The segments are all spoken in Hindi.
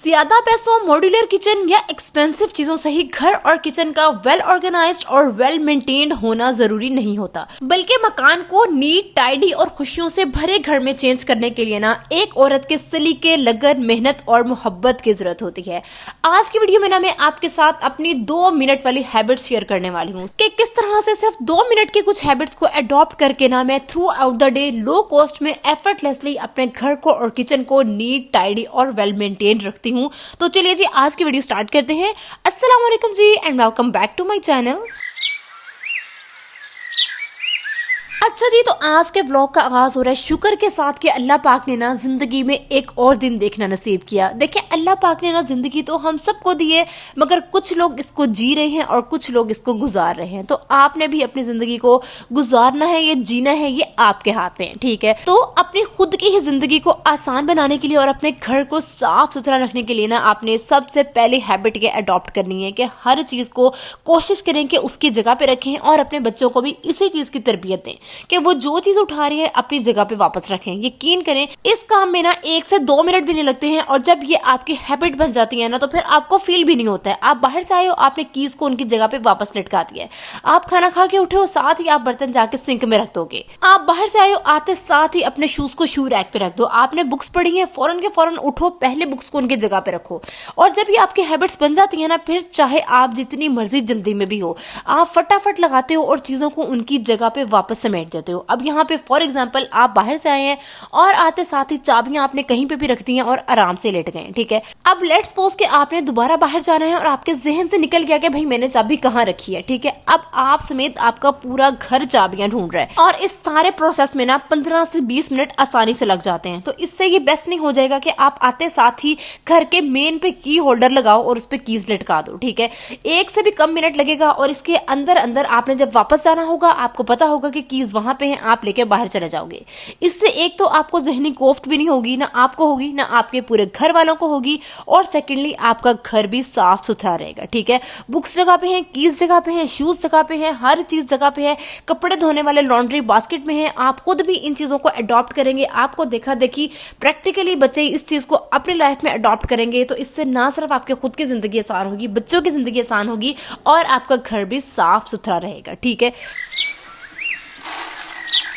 ज्यादा पैसों, मॉड्यूलर किचन या एक्सपेंसिव चीजों से ही घर और किचन का वेल ऑर्गेनाइज्ड और वेल मेंटेन्ड होना जरूरी नहीं होता, बल्कि मकान को नीट, टाइडी और खुशियों से भरे घर में चेंज करने के लिए ना एक औरत के सलीके, लगन, मेहनत और मोहब्बत की जरूरत होती है। आज की वीडियो में ना मैं आपके साथ अपनी 2 मिनट वाली हैबिट्स शेयर करने वाली हूँ कि किस तरह से सिर्फ 2 मिनट के कुछ हैबिट्स को अडॉप्ट करके ना मैं through out the day low cost में एफर्टलेसली अपने घर को और किचन को नीट, टाइडी और वेल मेंटेन रखती हूँ। तो चलिए जी आज की वीडियो स्टार्ट करते हैं। अस्सलाम वालेकुम जी and welcome back to my channel. अच्छा जी, तो आज के व्लॉग का आगाज हो रहा है शुक्र के साथ कि अल्लाह पाक ने ना जिंदगी में एक और दिन देखना नसीब किया। देखिए, अल्लाह पाक ने ना जिंदगी तो हम सबको दी है, मगर कुछ लोग इसको जी रहे हैं और कुछ लोग इसको गुजार रहे हैं। तो आपने भी अपनी जिंदगी को गुजारना है या जीना है, ये आपके हाथ में है, ठीक है। तो अपनी खुद की ही जिंदगी को आसान बनाने के लिए और अपने घर को साफ सुथरा रखने के लिए ना आपने सबसे पहले हैबिट ये अडॉप्ट करनी है कि हर चीज को कोशिश करें कि उसकी जगह पे रखें और अपने बच्चों को भी इसी चीज की तरबियत दें कि वो जो चीज उठा रही है अपनी जगह पे वापस रखें। यकीन करें, इस काम में ना 1 से 2 मिनट भी नहीं लगते हैं और जब ये आपकी हैबिट बन जाती है ना तो फिर आपको फील भी नहीं होता है। आप बाहर से आए हो, आपने कीज को उनकी जगह पे वापस लटका दिया है। आप खाना खा के उठे हो, साथ ही आप बर्तन जाके सिंक में रख दोगे। आप बाहर से आए हो, आते साथ ही अपने शूज को शू रैक पे रख दो। आपने बुक्स पढ़ी है, फौरन के फौरन उठो, पहले बुक्स को उनकी जगह पे रखो। और जब ये आपकी हैबिट्स बन जाती है ना, फिर चाहे आप जितनी मर्जी जल्दी में भी हो, आप फटाफट लगाते हो और चीजों को उनकी जगह पे वापस समेट देते हो। अब यहाँ पे फॉर एग्जाम्पल आप बाहर से आए हैं और आते साथ ही चाबियां आपने कहीं पे भी रख दी हैं और आराम से लेट गए, ठीक है। अब लेट्स सपोज कि आपने दोबारा बाहर जाना है और आपके जहन से निकल गया कि भाई मैंने चाबी कहाँ रखी है, ठीक है। अब आप समेत आपका पूरा घर चाबियां ढूंढ रहा है और इस सारे प्रोसेस में ना 15 से 20 मिनट आसानी से लग जाते हैं। तो इससे ये बेस्ट नहीं हो जाएगा कि आप आते साथ ही घर के मेन पे की होल्डर लगाओ और उस पर कीज लटका दो, ठीक है। 1 से भी कम मिनट लगेगा और इसके अंदर अंदर आपने जब वापस जाना होगा आपको पता होगा कि कीज वहां पे है, आप लेके बाहर चले जाओगे। इससे एक तो आपको जहनी कोफ्त भी नहीं होगी, ना आपको होगी ना आपके पूरे घर वालों को होगी, और सेकेंडली आपका घर भी साफ सुथरा रहेगा, ठीक है। बुक्स जगह पे हैं, कीज जगह पे हैं, शूज जगह पे हैं, हर चीज जगह पे है, कपड़े धोने वाले लॉन्ड्री बास्केट में है। आप खुद भी इन चीजों को अडॉप्ट करेंगे, आपको देखा देखी प्रैक्टिकली बच्चे इस चीज को अपनी लाइफ में अडॉप्ट करेंगे, तो इससे ना सिर्फ आपके खुद की जिंदगी आसान होगी, बच्चों की जिंदगी आसान होगी और आपका घर भी साफ सुथरा रहेगा, ठीक है।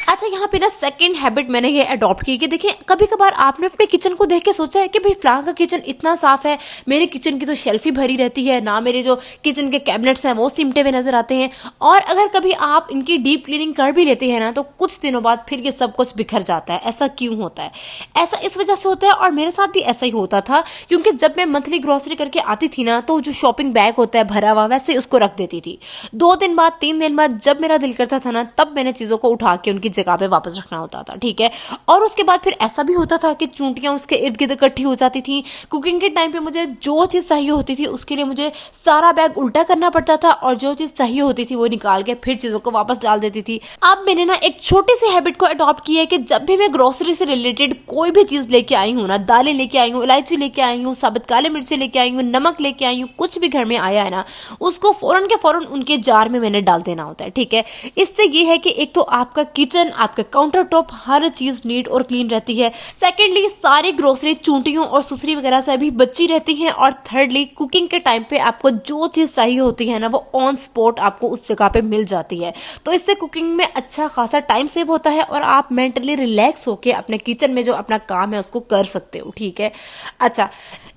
अच्छा, यहाँ पे ना सेकंड हैबिट मैंने ये अडॉप्ट की कि देखिए, कभी कभार आपने अपने किचन को देख के सोचा है कि भाई फलां का किचन इतना साफ है, मेरे किचन की तो शेल्फ ही भरी रहती है, ना मेरे जो किचन के कैबिनेट्स हैं वो सिमटे हुए नजर आते हैं। और अगर कभी आप इनकी डीप क्लीनिंग कर भी लेते हैं ना तो कुछ दिनों बाद फिर ये सब कुछ बिखर जाता है। ऐसा क्यों होता है? ऐसा इस वजह से होता है, और मेरे साथ भी ऐसा ही होता था, क्योंकि जब मैं मंथली ग्रोसरी करके आती थी ना तो जो शॉपिंग बैग होता है भरा हुआ, वैसे उसको रख देती थी। 2 दिन बाद, 3 दिन बाद जब मेरा दिल करता था ना, तब मैंने चीजों को उठा के उनकी जगह पे वापस रखना होता था, ठीक है। और उसके बाद फिर ऐसा भी होता था कि चूंटियां उसके इर्द गिर्द इकट्ठी हो जाती थी। कुकिंग के टाइम पे मुझे जो चीज चाहिए होती थी उसके लिए मुझे सारा बैग उल्टा करना पड़ता था और जो चीज चाहिए होती थी वो निकाल के फिर चीजों को वापस डाल देती थी। अब मैंने ना एक छोटी सी हैबिट को अडॉप्ट की है कि जब भी मैं ग्रोसरी से रिलेटेड कोई भी चीज लेके आई हूँ ना, दालें लेके आई हूँ, इलायची लेके आई हूँ, साबुत काले मिर्ची लेके आई हूँ, नमक लेके आई हूँ, कुछ भी घर में आया है ना, उसको फौरन के फौरन उनके जार में मैंने डाल देना होता है, ठीक है। इससे ये है कि एक तो आपका किचन, आपका काउंटर टॉप, हर चीज नीट और क्लीन रहती है। सेकेंडली, सारी ग्रोसरी चूंटियों और सुसरी वगैरह से भी बची रहती है। और थर्डली, कुकिंग के टाइम पे आपको जो चीज चाहिए होती है ना वो ऑन स्पॉट आपको उस जगह पे मिल जाती है। तो इससे कुकिंग में अच्छा खासा टाइम सेव होता है और आप मेंटली रिलैक्स होके अपने किचन में जो अपना काम है उसको कर सकते हो, ठीक है। अच्छा,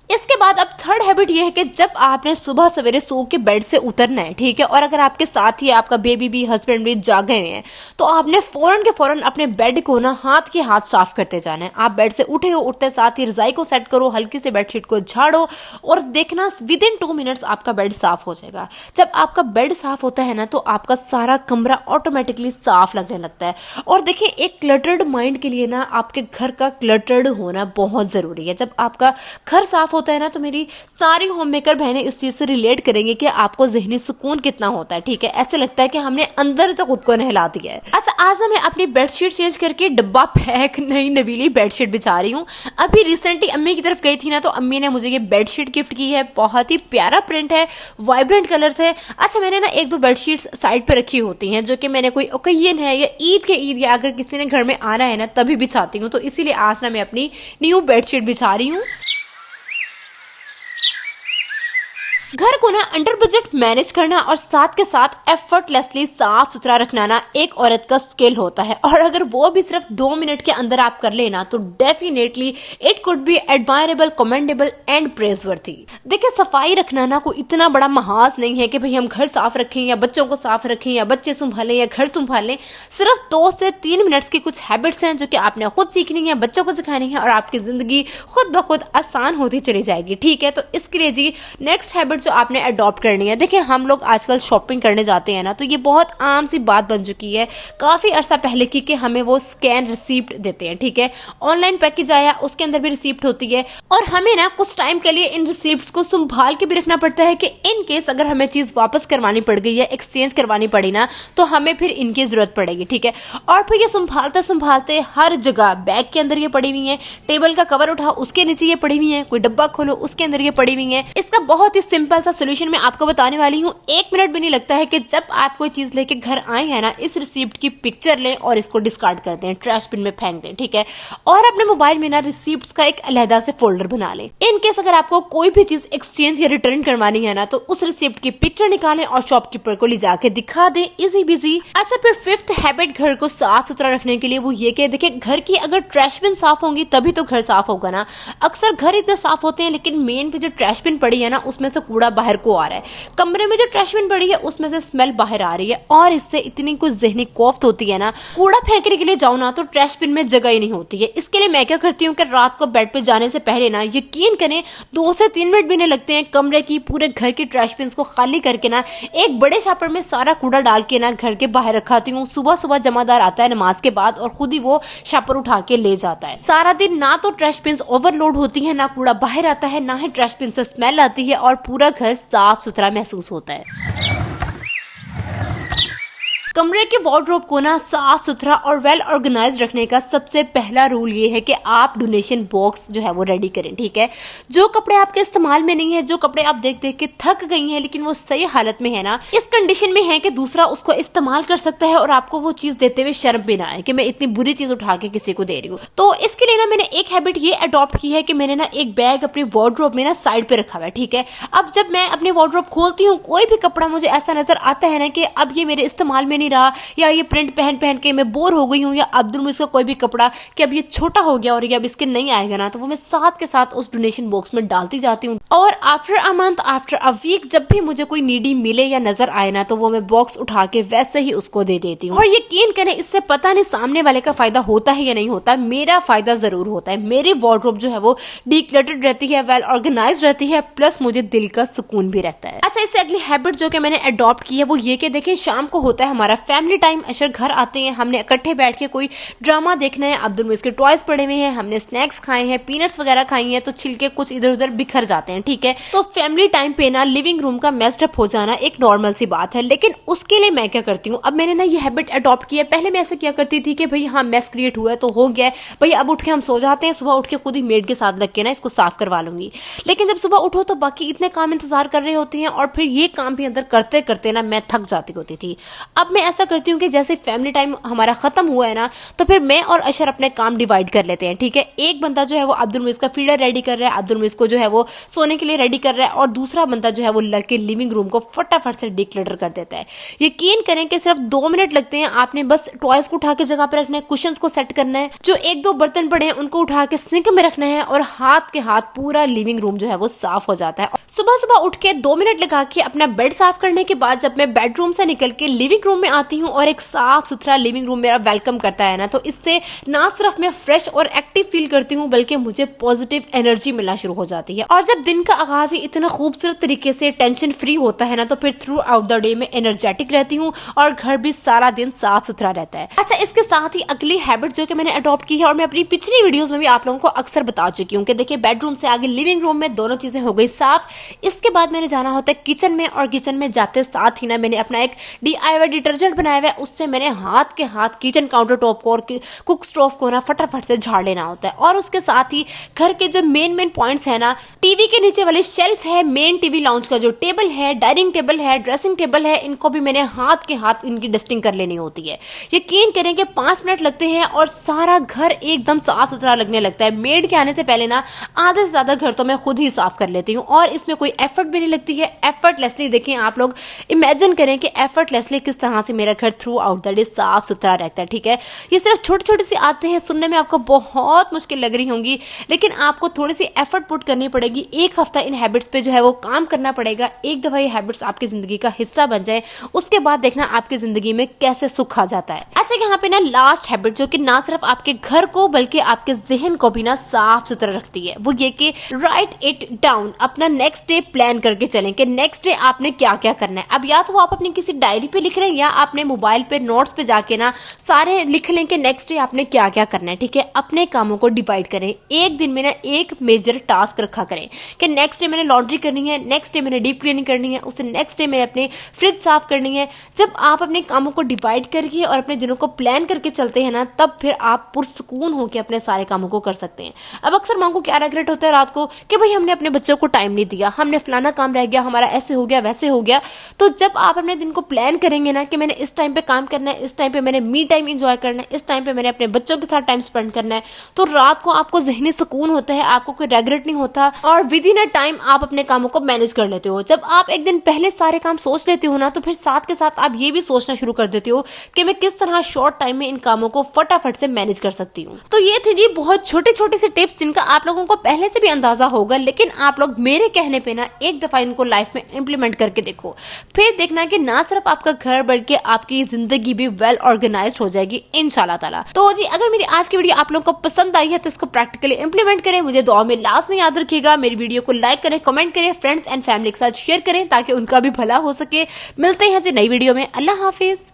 इसके बाद अब थर्ड हैबिट ये है कि जब आपने सुबह सवेरे सो के बेड से उतरना है, ठीक है, और अगर आपके साथ ही आपका बेबी भी, हस्बैंड भी जागे हुए हैं, तो आपने फौरन के फौरन अपने बेड को ना हाथ के हाथ साफ करते जाना है। आप बेड से उठे हो, उठते साथ ही रजाई को सेट करो, हल्की से बेडशीट को झाड़ो और देखना विद इन 2 मिनट्स आपका बेड साफ हो जाएगा। जब आपका बेड साफ होता है ना तो आपका सारा कमरा ऑटोमेटिकली साफ लगने लगता है। और देखिए, एक क्लटर्ड माइंड के लिए ना आपके घर का क्लटर्ड होना बहुत जरूरी है। जब आपका घर साफ होता है ना तो मेरी सारी होम मेकर बहनें इस चीज से रिलेट करेंगे कि आपको जहनी सुकून कितना होता है, ठीक है। ऐसे लगता है कि हमने अंदर से खुद को नहला दिया है। अच्छा, आज ना मैं अपनी बेडशीट चेंज करके डब्बा पैक नई नवीली बेडशीट बिछा रही हूँ। अभी रिसेंटली अम्मी की तरफ गई थी ना तो अम्मी ने मुझे ये बेडशीट गिफ्ट की है। बहुत ही प्यारा प्रिंट है, वाइब्रेंट कलर्स है। अच्छा, मैंने ना 1-2 बेडशीट साइड पे रखी होती हैं जो कि मैंने कोई ओकेजन है या ईद के ईद या अगर किसी ने घर में आना है ना तभी बिछाती हूँ। तो इसीलिए आज ना मैं अपनी न्यू बेडशीट बिछा रही हूँ। घर को ना अंडर बजट मैनेज करना और साथ के साथ एफर्टलेसली साफ सुथरा रखना ना एक औरत का स्किल होता है, और अगर वो भी सिर्फ 2 मिनट के अंदर आप कर लेना तो definitely it could be admirable, commendable and praiseworthy. देखिए, सफाई रखना ना कोई इतना बड़ा महास नहीं है कि भाई हम घर साफ रखें या बच्चों को साफ रखें या बच्चे संभालें या घर संभालें। सिर्फ 2 से 3 मिनट्स की कुछ हैबिट्स हैं जो कि आपने खुद सीखनी है, बच्चों को सिखानी है, और आपकी जिंदगी खुद ब खुद आसान होती चली जाएगी। ठीक है, तो इसके लिए जी नेक्स्ट हैबिट जो आपने अडॉप्ट करनी है, देखिए हम लोग आजकल शॉपिंग करने जाते हैं ना, तो ये बहुत आम सी बात बन चुकी है काफी अरसा पहले की कि हमें वो स्कैन रिसीप्ट देते हैं। ठीक है, ऑनलाइन पैकेज आया, उसके अंदर भी रिसीप्ट होती है, और हमें ना कुछ टाइम के लिए इन रिसीप्ट्स को संभाल के भी रखना पड़ता है कि इन केस अगर हमें चीज वापस करवानी पड़ गई या एक्सचेंज करवानी पड़ी ना, तो हमें फिर इनकी जरूरत पड़ेगी। ठीक है, और फिर ये संभालते संभालते हर जगह बैग के अंदर ये पड़ी हुई है, टेबल का कवर उठाओ उसके नीचे ये पड़ी हुई है, कोई डब्बा खोलो उसके अंदर ये पड़ी हुई है। इसका बहुत ही सिंपल सा सोल्यूशन मैं आपको बताने वाली हूँ। 1 मिनट भी नहीं लगता है कि जब आप कोई चीज लेके घर आए हैं ना, इस रिसीप्ट की पिक्चर लें और इसको डिस्कार्ड कर दें, ट्रैश बिन में फेंक दें। ठीक है, और अपने मोबाइल में ना रिसीप्ट्स का एक अलहदा से फोल्डर बना लें। इन केस अगर आपको कोई भी चीज एक्सचेंज या रिटर्न करवानी है ना, तो उस रिसीप्ट की पिक्चर निकालें और शॉपकीपर को ले जाके दिखा दें, इजी बिजी। अच्छा, फिर 5th हैबिट घर को साफ सुथरा रखने के लिए वो ये कि देखिए, घर की अगर ट्रैश बिन साफ होंगी तभी तो घर साफ होगा ना। अक्सर घर इतने साफ होते हैं लेकिन मेन पे जो ट्रैश बिन पड़ी है ना, उसमें से कूड़ा बाहर को आ रहा है। कमरे में जो ट्रैश बिन पड़ी है उसमें से स्मेल बाहर आ रही है, और इससे इतनी कुछ ज़हनी कोफ्त होती है ना, कूड़ा फेंकने के लिए जाओ ना तो ट्रैश बिन में जगह ही नहीं होती है। इसके लिए मैं क्या करती हूँ कि रात को बेड पे जाने से पहले ना, यकीन करें 2 से 3 मिनट भी नहीं लगते हैं, कमरे की पूरे घर की ट्रैश बिन को खाली करके ना एक बड़े शापर में सारा कूड़ा डाल के ना घर के बाहर रखाती हूँ। सुबह सुबह जमादार आता है नमाज के बाद और खुद ही वो शापर उठा के ले जाता है। सारा दिन ना तो ट्रैश बिन ओवरलोड होती है, ना कूड़ा बाहर आता है, ना ही ट्रैश बिन से स्मेल आती है, और पूरा घर साफ सुथरा महसूस होता है। कमरे के वार्डरोब को ना साफ सुथरा और वेल ऑर्गेनाइज रखने का सबसे पहला रूल ये है कि आप डोनेशन बॉक्स जो है वो रेडी करें। ठीक है, जो कपड़े आपके इस्तेमाल में नहीं है, जो कपड़े आप देख देख के थक गई हैं लेकिन वो सही हालत में है ना, इस कंडीशन में है कि दूसरा उसको इस्तेमाल कर सकता है और आपको वो चीज देते हुए शर्म भी ना आए कि मैं इतनी बुरी चीज उठा के किसी को दे रही हूँ। तो इसके लिए ना मैंने एक हैबिट ये अडॉप्ट की है कि मैंने ना एक बैग अपने वार्डरोब में ना साइड पे रखा हुआ है। ठीक है, अब जब मैं अपने वार्डरोब खोलती हूँ, कोई भी कपड़ा मुझे ऐसा नजर आता है ना कि अब ये मेरे इस्तेमाल में नहीं रहा, या ये प्रिंट पहन पहन के मैं बोर हो गई हूँ, या अब्दुल मुझ का कोई भी कपड़ा कि अब ये छोटा हो गया और ये अब इसके नहीं आएगा ना, तो वो मैं साथ के साथ उस डोनेशन बॉक्स में डालती जाती हूँ। और after a month, after a week, जब भी मुझे कोई नीडी मिले या नजर आए ना, तो वो मैं बॉक्स उठा के वैसे ही उसको दे देती हूँ। और यकीन करें, इससे पता नहीं सामने वाले का फायदा होता है या नहीं होता, मेरा फायदा जरूर होता है। मेरी वार्डरोब जो है वो डिक्लटर्ड रहती है, वेल ऑर्गेनाइज रहती है, प्लस मुझे दिल का सुकून भी रहता है। अच्छा, इससे अगली हैबिट जो कि मैंने अडॉप्ट की है वो ये कि देखिए, शाम को होता है हमारा फैमिली टाइम, अशर घर आते हैं, हमने इकट्ठे बैठ के कोई ड्रामा देखना है, अब्दुल मुइज़ के टॉयज पड़े हुए हैं, हमने स्नैक्स खाए हैं, पीनट्स वगैरह खाई हैं, तो छिलके कुछ इधर उधर बिखर जाते हैं। ठीक है, तो फैमिली टाइम पे ना लिविंग रूम का मेस्ड अप हो जाना एक नॉर्मल सी बात है, लेकिन उसके लिए मैं क्या करती हूँ, अब मैंने ना ये हैबिट अडॉप्ट की है। पहले मैं ऐसा क्या करती थी कि भाई हाँ, मेस क्रिएट हुआ है तो हो गया है भाई, अब उठ के हम सो जाते हैं, सुबह उठ के खुद ही मेड के साथ लग के ना इसको साफ करवा लूंगी। लेकिन जब सुबह उठो तो बाकी इतने काम इंतजार कर रहे होते हैं, और फिर ये काम भी अंदर करते करते ना मैं थक जाती होती थी। अब मैं ऐसा करती हूँ कि जैसे फैमिली टाइम हमारा खत्म हुआ है ना, तो फिर मैं और अशर अपने काम डिवाइड कर लेते हैं। ठीक है, एक बंदा जो है वो अब्दुल मुइज़ का फीडर रेडी कर रहा है, अब्दुल मुइज़ को जो है वो सोने के लिए रेडी कर रहा है, और दूसरा बंदा जो है वो लग के लिविंग रूम को फटाफट से डिक्लटर कर देता है। यकीन करें कि सिर्फ 2 मिनट लगते हैं, आपने बस टॉयज को उठा के जगह पे रखना है, कुशंस को सेट करना है, जो 1-2 बर्तन पड़े हैं उनको उठा के सिंक में रखना है, और हाथ के हाथ पूरा लिविंग रूम जो है वो साफ हो जाता है। सुबह सुबह उठ के 2 मिनट लगा के अपना बेड साफ करने के बाद जब मैं बेडरूम से निकल के लिविंग रूम में आती हूँ और एक साफ सुथरा लिविंग रूम मेरा वेलकम करता है ना, तो इससे ना सिर्फ मैं फ्रेश और एक्टिव फील करती हूँ बल्कि मुझे पॉजिटिव एनर्जी मिलना शुरू हो जाती है। और जब दिन का आगाज ही इतना खूबसूरत तरीके से टेंशन फ्री होता है ना, तो फिर थ्रू आउट द डे में एनर्जेटिक रहती हूँ और घर भी सारा दिन साफ सुथरा रहता है। अच्छा, इसके साथ ही अगली हैबिट जो कि मैंने अडॉप्ट की है और मैं अपनी पिछली वीडियोस में भी आप लोगों को अक्सर बता चुकी हूँ कि देखिए, बेडरूम से आगे लिविंग रूम में दोनों चीजें हो गई साफ। इसके बाद मैंने जाना होता है किचन में, और किचन में जाते साथ ही ना मैंने अपना एक DIY डिटर्जेंट बनाया हुआ है, उससे मैंने हाथ के हाथ किचन काउंटर टॉप को और कुक स्टोव को ना फटाफट से झाड़ लेना होता है। और उसके साथ ही घर के जो मेन पॉइंट्स है ना, टीवी के नीचे वाली शेल्फ है, मेन टीवी लाउंज का जो टेबल है, डाइनिंग टेबल है, ड्रेसिंग टेबल है, इनको भी मैंने हाथ के हाथ इनकी डस्टिंग कर लेनी होती है। यकीन करें कि 5 मिनट लगते हैं और सारा घर एकदम साफ सुथरा लगने लगता है। मेड के आने से पहले ना आधे से ज्यादा घर तो मैं खुद ही साफ कर लेती हूँ और इसमें कोई एफर्ट भी नहीं लगती है। एफर्टलेसली देखिए, आप लोग इमेजिन करें कि एफर्टलेसली किस तरह से मेरा घर थ्रू आउट द डे साफ सुथरा रहता है। ठीक है, ये सिर्फ छोटे छोटे से आते हैं, सुनने में आपको बहुत मुश्किल लग रही होंगी, लेकिन आपको थोड़ी सी एफर्ट पुट करनी पड़ेगी। एक हफ्ता इन हैबिट्स पे जो है वो काम करना पड़ेगा। एक दफा ये हैबिट्स आपकी जिंदगी का हिस्सा बन जाए, उसके बाद देखना आपकी जिंदगी में कैसे सुख आ जाता है। अच्छा, यहाँ पे ना लास्ट हैबिट जो कि ना सिर्फ आपके घर को बल्कि आपके जहन को भी ना साफ सुथरा रखती है, वो ये कि राइट इट डाउन। अपना नेक्स्ट डे प्लान करके चलें कि नेक्स्ट डे आपने क्या क्या करना है। अब या तो आप अपनी किसी डायरी पे लिख रहे हैं या आपने मोबाइल पे नोट्स पे जाके ना सारे लिख लें कि नेक्स्ट डे आपने क्या क्या करना है। ठीक है, अपने कामों को डिवाइड करें। एक दिन में ना एक मेजर टास्क रखा करें कि नेक्स्ट डे मैंने लॉन्ड्री करनी है, नेक्स्ट डे मैंने डीप क्लीनिंग करनी है, उससे नेक्स्ट डे मैंने अपनी फ्रिज साफ करनी है। जब आप अपने कामों को डिवाइड करके और अपने दिनों को प्लान करके चलते हैं ना, तब फिर आप पुरसुकून होकर अपने सारे कामों को कर सकते हैं। अब अक्सर माँ को क्या रिग्रेट होता है रात को कि भाई हमने अपने बच्चों को टाइम नहीं दिया, हमने फलाना काम रह गया, हमारा ऐसे हो गया वैसे हो गया। तो जब आप अपने दिन को प्लान करेंगे ना कि मैंने इस टाइम पे काम करना है, इस टाइम पे मैंने मी टाइम एंजॉय करना है, इस टाइम पे मैंने अपने बच्चों के साथ टाइम स्पेंड करना है, तो रात को आपको जहनी सुकून होता है, आपको कोई रेग्रेट नहीं होता और विद इन अ टाइम आप अपने कामों को मैनेज कर लेते हो। जब आप एक दिन पहले सारे काम सोच लेते हो ना, तो फिर साथ के साथ आप ये भी सोचना शुरू कर देते हो कि मैं किस तरह शॉर्ट टाइम में इन कामों को फटाफट से मैनेज कर सकती हूँ। तो ये थी जी बहुत छोटे छोटे से टिप्स जिनका आप लोगों को पहले से भी अंदाजा होगा, लेकिन आप लोग मेरे कहने पे ना एक दफा इनको लाइफ में इंप्लीमेंट करके देखो, फिर देखना कि ना सिर्फ आपका घर बल्कि आपकी जिंदगी भी वेल ऑर्गेनाइज्ड हो जाएगी इंशाल्लाह ताला। तो जी अगर मेरी आज की वीडियो आप लोगों को पसंद आई है तो इसको प्रैक्टिकली इंप्लीमेंट करें, मुझे दुआ में लास्ट में याद रखिएगा। मेरी वीडियो को लाइक करें, कमेंट करें, फ्रेंड्स एंड फैमिली के साथ शेयर करें ताकि उनका भी भला हो सके। मिलते हैं जी नई वीडियो में। अल्लाह हाफिज।